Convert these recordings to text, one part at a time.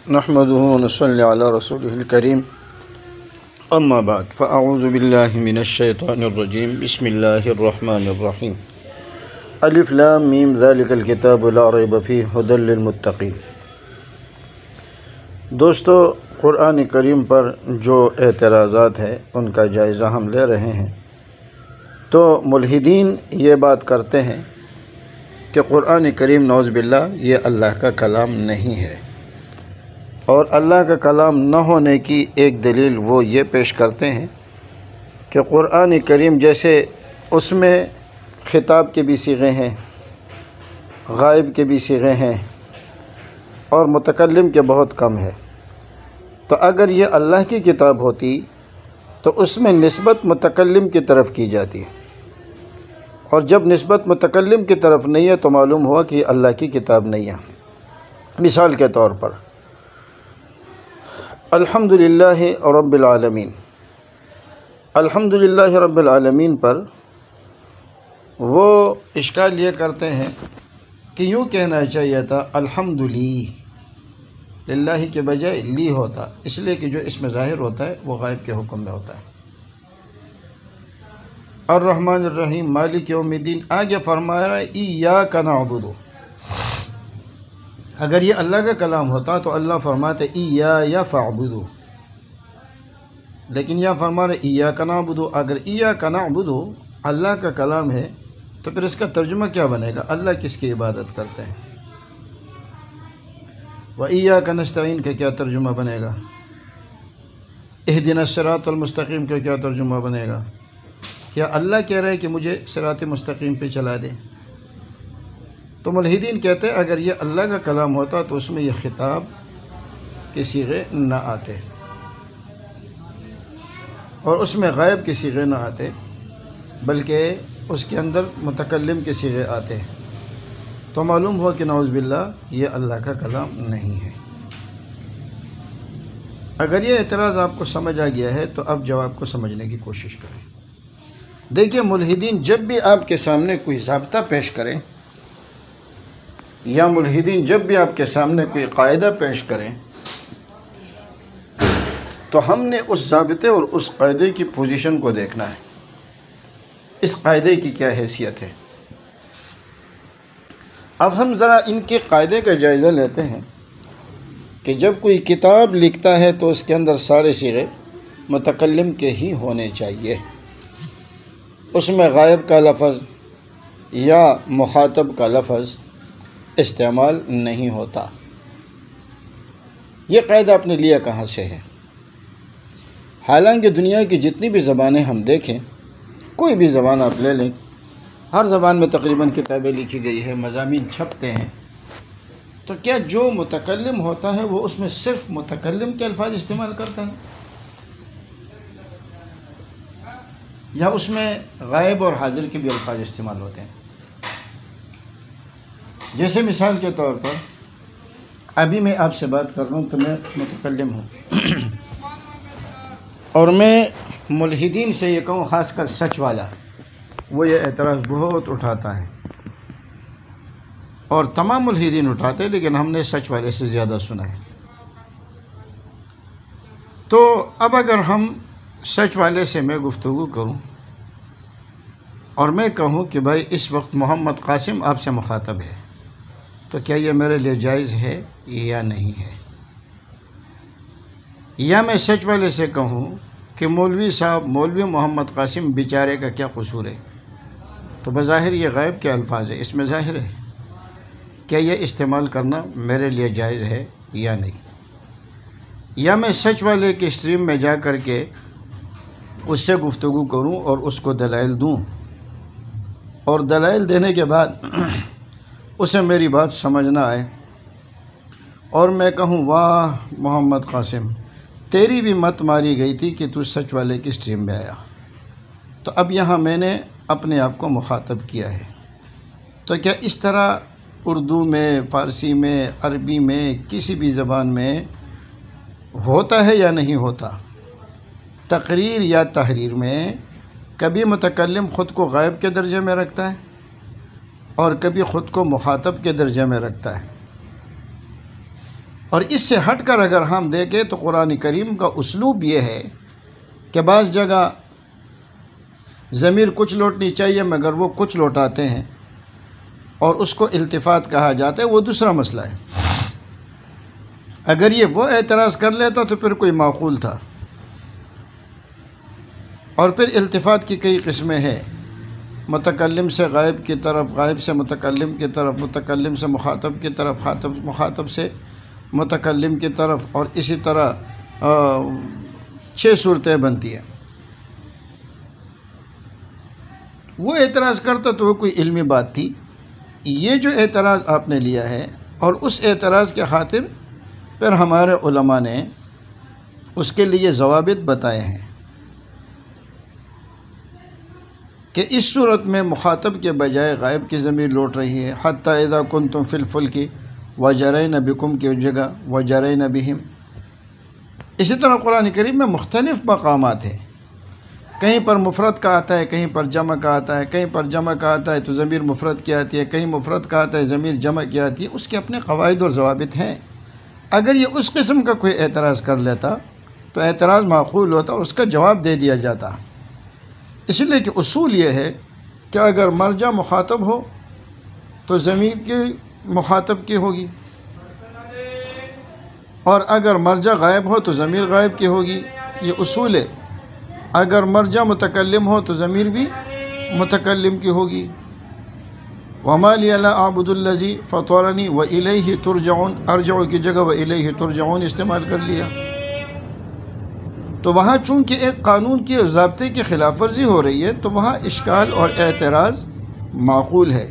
نحمده ونصلي على رسوله الكريم اما بعد فاعوذ بالله من الشيطان الرجيم بسم الله الرحمن الرحيم الف لام میم ذلك الكتاب لا ریب فیہ ھدی للمتقین۔ دوستو، قرآن کریم پر جو اعتراضات ہیں ان کا جائزہ ہم لے رہے ہیں۔ تو ملحدین یہ بات کرتے ہیں کہ قرآن کریم نعوذ باللہ یہ اللہ کا کلام نہیں ہے، اور اللہ کا کلام نہ ہونے کی ایک دلیل وہ یہ پیش کرتے ہیں کہ قرآن کریم جیسے اس میں خطاب کے بھی صیغے ہیں، غائب کے بھی صیغے ہیں، اور متکلم کے بہت کم ہے۔ تو اگر یہ اللہ کی کتاب ہوتی تو اس میں نسبت متکلم کی طرف کی جاتی، اور جب نسبت متکلم کی طرف نہیں ہے تو معلوم ہوا کہ یہ اللہ کی کتاب نہیں ہے۔ مثال کے طور پر الحمدللہ رب العالمین، الحمدللہ رب العالمین پر وہ اشکال یہ کرتے ہیں کہ یوں کہنا چاہیے تھا الحمدلی، للہ کے بجائے لی ہوتا، اس لیے کہ جو اس میں ظاہر ہوتا ہے وہ غائب کے حکم میں ہوتا ہے۔ الرحمن الرحیم مالک یوم الدین، آگے فرما رہا ہے ایاک نعبد۔ اگر یہ اللہ کا کلام ہوتا تو اللہ فرماتے ایایا فاعبدو، لیکن یہ فرما رہے ایاک نعبد۔ اگر ایاک نعبد اللہ کا کلام ہے تو پھر اس کا ترجمہ کیا بنے گا؟ اللہ کس کی عبادت کرتے ہیں؟ وَإِيَّاكَ نَسْتَعِينُ کا کیا ترجمہ بنے گا؟ اهْدِنَا الصِّرَاطَ الْمُسْتَقِيمُ کا کیا ترجمہ بنے گا؟ کیا اللہ کہہ رہے ہیں کہ مجھے صراط مستقیم پہ چلا دے؟ تو ملحدین کہتے ہیں اگر یہ اللہ کا کلام ہوتا تو اس میں یہ خطاب کے صیغے نہ آتے، اور اس میں غائب کے صیغے نہ آتے، بلکہ اس کے اندر متکلم کے صیغے آتے، تو معلوم ہوا کہ نعوذ باللہ یہ اللہ کا کلام نہیں ہے۔ اگر یہ اعتراض آپ کو سمجھ آ گیا ہے تو اب جواب کو سمجھنے کی کوشش کریں۔ دیکھیے، ملحدین جب بھی آپ کے سامنے کوئی ضابطہ پیش کریں، یا ملحدین جب بھی آپ کے سامنے کوئی قاعدہ پیش کریں، تو ہم نے اس ضابطے اور اس قاعدے کی پوزیشن کو دیکھنا ہے، اس قاعدے کی کیا حیثیت ہے۔ اب ہم ذرا ان کے قاعدے کا جائزہ لیتے ہیں کہ جب کوئی کتاب لکھتا ہے تو اس کے اندر سارے صیغے متکلم کے ہی ہونے چاہیے، اس میں غائب کا لفظ یا مخاطب کا لفظ استعمال نہیں ہوتا۔ یہ قاعدہ آپ نے لیا کہاں سے ہے؟ حالانکہ دنیا کی جتنی بھی زبانیں ہم دیکھیں، کوئی بھی زبان آپ لے لیں، ہر زبان میں تقریباً کتابیں لکھی گئی ہے، مضامین چھپتے ہیں، تو کیا جو متکلم ہوتا ہے وہ اس میں صرف متکلم کے الفاظ استعمال کرتا ہے، یا اس میں غائب اور حاضر کے بھی الفاظ استعمال ہوتے ہیں؟ جیسے مثال کے طور پر ابھی میں آپ سے بات کر رہا ہوں تو میں متکلم ہوں، اور میں ملحدین سے یہ کہوں، خاص کر سچ والا، وہ یہ اعتراض بہت اٹھاتا ہے، اور تمام ملحدین اٹھاتے ہیں، لیکن ہم نے سچ والے سے زیادہ سنا ہے۔ تو اب اگر ہم سچ والے سے میں گفتگو کروں اور میں کہوں کہ بھائی اس وقت محمد قاسم آپ سے مخاطب ہے، تو کیا یہ میرے لیے جائز ہے یا نہیں ہے؟ یا میں سچ والے سے کہوں کہ مولوی صاحب، مولوی محمد قاسم بیچارے کا کیا قصور ہے، تو بظاہر یہ غائب کے الفاظ ہے، اس میں ظاہر ہے، کیا یہ استعمال کرنا میرے لیے جائز ہے یا نہیں؟ یا میں سچ والے کے اسٹریم میں جا کر کے اس سے گفتگو کروں اور اس کو دلائل دوں، اور دلائل دینے کے بعد اسے میری بات سمجھ نہ آئے، اور میں کہوں واہ محمد قاسم، تیری بھی مت ماری گئی تھی کہ تو سچ والے کی اسٹریم میں آیا، تو اب یہاں میں نے اپنے آپ کو مخاطب کیا ہے، تو کیا اس طرح اردو میں، فارسی میں، عربی میں، کسی بھی زبان میں ہوتا ہے یا نہیں ہوتا؟ تقریر یا تحریر میں کبھی متکلم خود کو غائب کے درجے میں رکھتا ہے اور کبھی خود کو مخاطب کے درجے میں رکھتا ہے۔ اور اس سے ہٹ کر اگر ہم دیکھیں تو قرآن کریم کا اسلوب یہ ہے کہ بعض جگہ ضمیر کچھ لوٹنی چاہیے مگر وہ کچھ لوٹاتے ہیں اور اس کو التفات کہا جاتا ہے، وہ دوسرا مسئلہ ہے۔ اگر یہ وہ اعتراض کر لیتا تو پھر کوئی معقول تھا۔ اور پھر التفات کی کئی قسمیں ہیں، متکلم سے غائب کی طرف، غائب سے متکلم کی طرف، متکلم سے مخاطب کی طرف، مخاطب سے متکلم کی طرف، اور اسی طرح 6 صورتیں بنتی ہیں۔ وہ اعتراض کرتا تو وہ کوئی علمی بات تھی۔ یہ جو اعتراض آپ نے لیا ہے، اور اس اعتراض کے خاطر پھر ہمارے علماء نے اس کے لیے ضوابط بتائے ہیں کہ اس صورت میں مخاطب کے بجائے غائب کی ضمیر لوٹ رہی ہے، حتیٰ اذا کنتم فی الفلک وجرین بکم کی جگہ وجرین بہم۔ اسی طرح قرآن کریم میں مختلف مقامات ہیں، کہیں پر مفرد کا آتا ہے، کہیں پر جمع کا آتا ہے، کہیں پر جمع کا آتا ہے تو ضمیر مفرد کی آتی ہے، کہیں مفرد کا آتا ہے ضمیر جمع کی آتی ہے۔ اس کے اپنے قواعد اور ضوابط ہیں۔ اگر یہ اس قسم کا کوئی اعتراض کر لیتا تو اعتراض معقول ہوتا اور اس کا جواب دے دیا جاتا۔ اس لیے کہ اصول یہ ہے کہ اگر مرجع مخاطب ہو تو ضمیر کی مخاطب کی ہوگی، اور اگر مرجع غائب ہو تو ضمیر غائب کی ہوگی، یہ اصول ہے۔ اگر مرجع متکلم ہو تو ضمیر بھی متکلم کی ہوگی۔ وَمَا لِيَ لَا أَعْبُدُ الَّذِي فَطَرَنِي وَإِلَيْهِ تُرْجَعُونَ، ارجعو کی جگہ وَإِلَيْهِ تُرْجَعُونَ استعمال کر لیا۔ تو وہاں چونکہ ایک قانون کی ضابطے کی خلاف ورزی ہو رہی ہے تو وہاں اشکال اور اعتراض معقول ہے،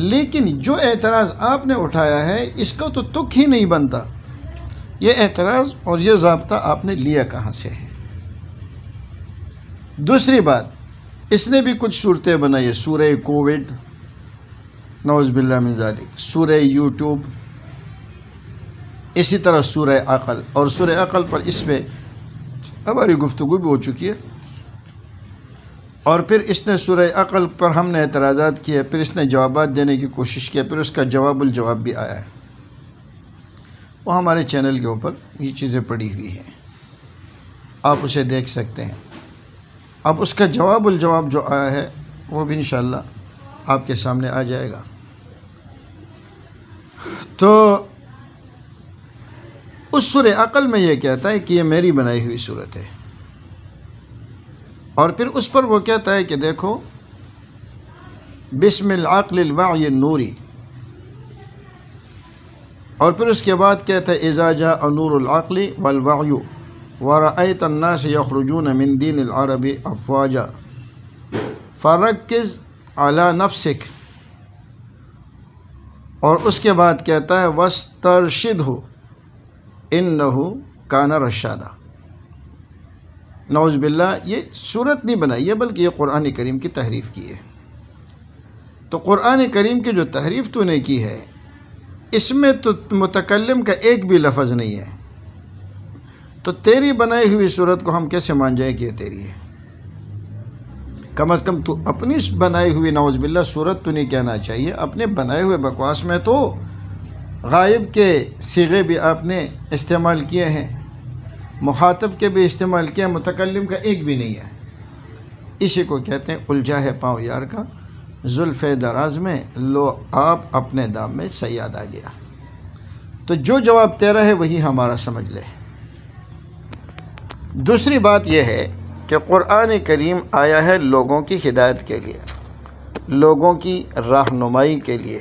لیکن جو اعتراض آپ نے اٹھایا ہے اس کا تو تک ہی نہیں بنتا۔ یہ اعتراض اور یہ ضابطہ آپ نے لیا کہاں سے ہے؟ دوسری بات، اس نے بھی کچھ صورتیں بنائی ہے، سورہ کووڈ، نعوذ باللہ من ذالک، سورہ یوٹیوب، اسی طرح سورہ عقل، اور سورہ عقل پر اس پہ ہماری گفتگو بھی ہو چکی ہے۔ اور پھر اس نے سورہ عقل پر ہم نے اعتراضات کیے، پھر اس نے جوابات دینے کی کوشش کیا، پھر اس کا جواب الجواب بھی آیا ہے، وہ ہمارے چینل کے اوپر یہ چیزیں پڑی ہوئی ہیں، آپ اسے دیکھ سکتے ہیں۔ اب اس کا جواب الجواب جو آیا ہے وہ بھی انشاءاللہ آپ کے سامنے آ جائے گا۔ تو اس سورہ عقل میں یہ کہتا ہے کہ یہ میری بنائی ہوئی صورت ہے، اور پھر اس پر وہ کہتا ہے کہ دیکھو بسم العقل الوعی النوری، اور پھر اس کے بعد کہتا ہے اذا جاء نور العقل والوعی ورأيت الناس يخرجون من دين العرب افواجا فركز على نفسك، اور اس کے بعد کہتا ہے واسترشده انه كان رشادا۔ نعوذ باللہ، یہ صورت نہیں بنائی ہے بلکہ یہ قرآن کریم کی تحریف کی ہے۔ تو قرآن کریم کی جو تحریف تو نے کی ہے اس میں تو متکلم کا ایک بھی لفظ نہیں ہے، تو تیری بنائی ہوئی صورت کو ہم کیسے مان جائیں کہ یہ تیری ہے؟ کم از کم تو اپنی بنائی ہوئی نعوذ باللہ صورت تو نہیں کہنا چاہیے۔ اپنے بنائے ہوئے بکواس میں تو غائب کے صیغے بھی آپ نے استعمال کیے ہیں، مخاطب کے بھی استعمال کیا، متکلم کا ایک بھی نہیں ہے۔ اسی کو کہتے ہیں الجھا ہے پاؤں یار کا زلف دراز میں، لو آپ اپنے دام میں صیاد آ گیا۔ تو جو جواب تیرا ہے وہی ہمارا سمجھ لے۔ دوسری بات یہ ہے کہ قرآن کریم آیا ہے لوگوں کی ہدایت کے لیے، لوگوں کی رہنمائی کے لیے،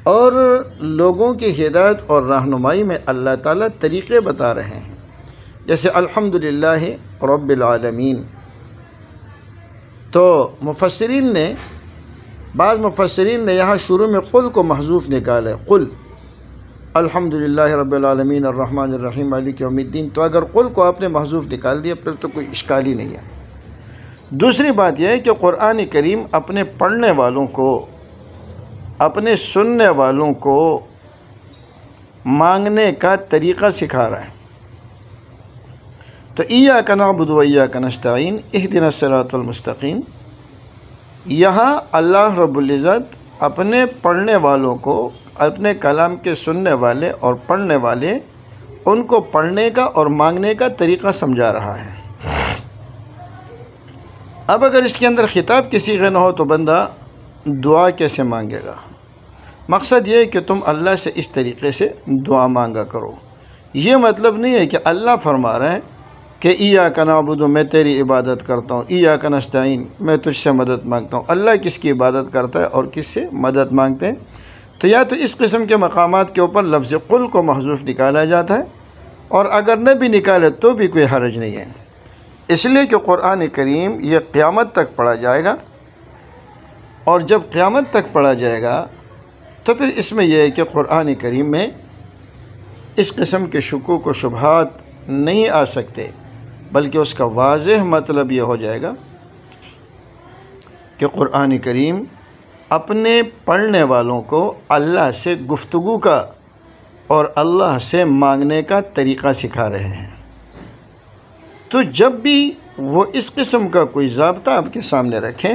اور لوگوں کی ہدایت اور رہنمائی میں اللہ تعالیٰ طریقے بتا رہے ہیں، جیسے الحمدللہ رب العالمین۔ تو بعض مفسرین نے یہاں شروع میں قل کو محذوف نکالا ہے، قل الحمدللہ رب العالمین الرحمن الرحیم مالک یوم الدین۔ تو اگر قل کو آپ نے محذوف نکال دیا پھر تو کوئی اشکال ہی نہیں ہے۔ دوسری بات یہ ہے کہ قرآن کریم اپنے پڑھنے والوں کو، اپنے سننے والوں کو مانگنے کا طریقہ سکھا رہا ہے۔ تو ایاک نعبد و ایاک نستعین اہدنا الصراط المستقیم، یہاں اللہ رب العزت اپنے پڑھنے والوں کو اپنے کلام کے سننے والے اور پڑھنے والے ان کو پڑھنے کا اور مانگنے کا طریقہ سمجھا رہا ہے۔ اب اگر اس کے اندر خطاب کی صیغہ نہ ہو تو بندہ دعا کیسے مانگے گا؟ مقصد یہ ہے کہ تم اللہ سے اس طریقے سے دعا مانگا کرو۔ یہ مطلب نہیں ہے کہ اللہ فرما رہے ہیں کہ ایاک نعبد، میں تیری عبادت کرتا ہوں، ایاک نستعین، میں تجھ سے مدد مانگتا ہوں۔ اللہ کس کی عبادت کرتا ہے اور کس سے مدد مانگتے ہیں؟ تو یا تو اس قسم کے مقامات کے اوپر لفظ قل کو محذوف نکالا جاتا ہے، اور اگر نہ بھی نکالے تو بھی کوئی حرج نہیں ہے، اس لیے کہ قرآن کریم یہ قیامت تک پڑھا جائے گا، اور جب قیامت تک پڑھا جائے گا تو پھر اس میں یہ ہے کہ قرآن کریم میں اس قسم کے شکوک و شبہات نہیں آ سکتے، بلکہ اس کا واضح مطلب یہ ہو جائے گا کہ قرآن کریم اپنے پڑھنے والوں کو اللہ سے گفتگو کا اور اللہ سے مانگنے کا طریقہ سکھا رہے ہیں۔ تو جب بھی وہ اس قسم کا کوئی ضابطہ آپ کے سامنے رکھیں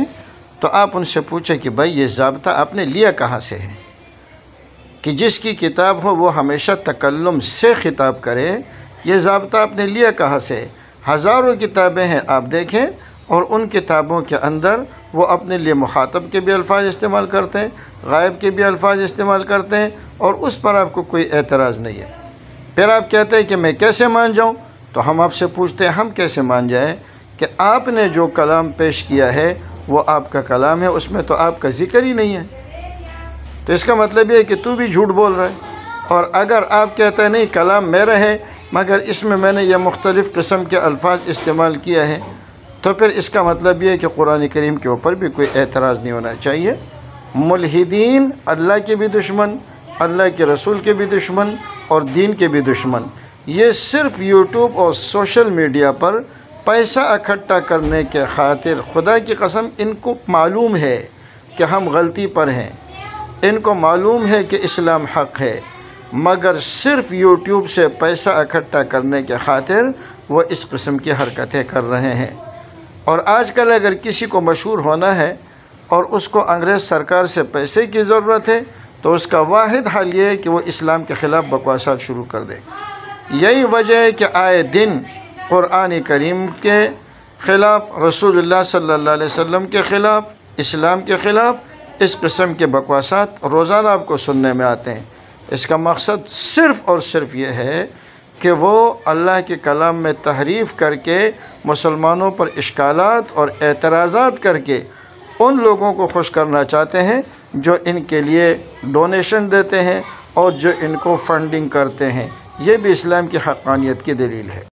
تو آپ ان سے پوچھیں کہ بھائی یہ ضابطہ آپ نے لیا کہاں سے ہے؟ کہ جس کی کتاب ہو وہ ہمیشہ تکلم سے خطاب کرے، یہ ضابطہ آپ نے لیا کہاں سے؟ ہزاروں کتابیں ہیں، آپ دیکھیں، اور ان کتابوں کے اندر وہ اپنے لیے مخاطب کے بھی الفاظ استعمال کرتے ہیں، غائب کے بھی الفاظ استعمال کرتے ہیں، اور اس پر آپ کو کوئی اعتراض نہیں ہے۔ پھر آپ کہتے ہیں کہ میں کیسے مان جاؤں؟ تو ہم آپ سے پوچھتے ہیں ہم کیسے مان جائیں کہ آپ نے جو کلام پیش کیا ہے وہ آپ کا کلام ہے، اس میں تو آپ کا ذکر ہی نہیں ہے۔ تو اس کا مطلب یہ ہے کہ تو بھی جھوٹ بول رہا ہے، اور اگر آپ کہتے ہیں نہیں کلام میرا ہے مگر اس میں نے یہ مختلف قسم کے الفاظ استعمال کیا ہے، تو پھر اس کا مطلب یہ ہے کہ قرآن کریم کے اوپر بھی کوئی اعتراض نہیں ہونا چاہیے۔ ملحدین اللہ کے بھی دشمن، اللہ کے رسول کے بھی دشمن، اور دین کے بھی دشمن، یہ صرف یوٹیوب اور سوشل میڈیا پر پیسہ اکٹھا کرنے کے خاطر، خدا کی قسم ان کو معلوم ہے کہ ہم غلطی پر ہیں، ان کو معلوم ہے کہ اسلام حق ہے، مگر صرف یوٹیوب سے پیسہ اکٹھا کرنے کے خاطر وہ اس قسم کی حرکتیں کر رہے ہیں۔ اور آج کل اگر کسی کو مشہور ہونا ہے اور اس کو انگریز سرکار سے پیسے کی ضرورت ہے تو اس کا واحد حل یہ ہے کہ وہ اسلام کے خلاف بکواسات شروع کر دے۔ یہی وجہ ہے کہ آئے دن قرآن کریم کے خلاف، رسول اللہ صلی اللہ علیہ وسلم کے خلاف، اسلام کے خلاف اس قسم کے بکواسات روزانہ آپ کو سننے میں آتے ہیں۔ اس کا مقصد صرف اور صرف یہ ہے کہ وہ اللہ کے کلام میں تحریف کر کے مسلمانوں پر اشکالات اور اعتراضات کر کے ان لوگوں کو خوش کرنا چاہتے ہیں جو ان کے لیے ڈونیشن دیتے ہیں اور جو ان کو فنڈنگ کرتے ہیں۔ یہ بھی اسلام کی حقانیت کی دلیل ہے۔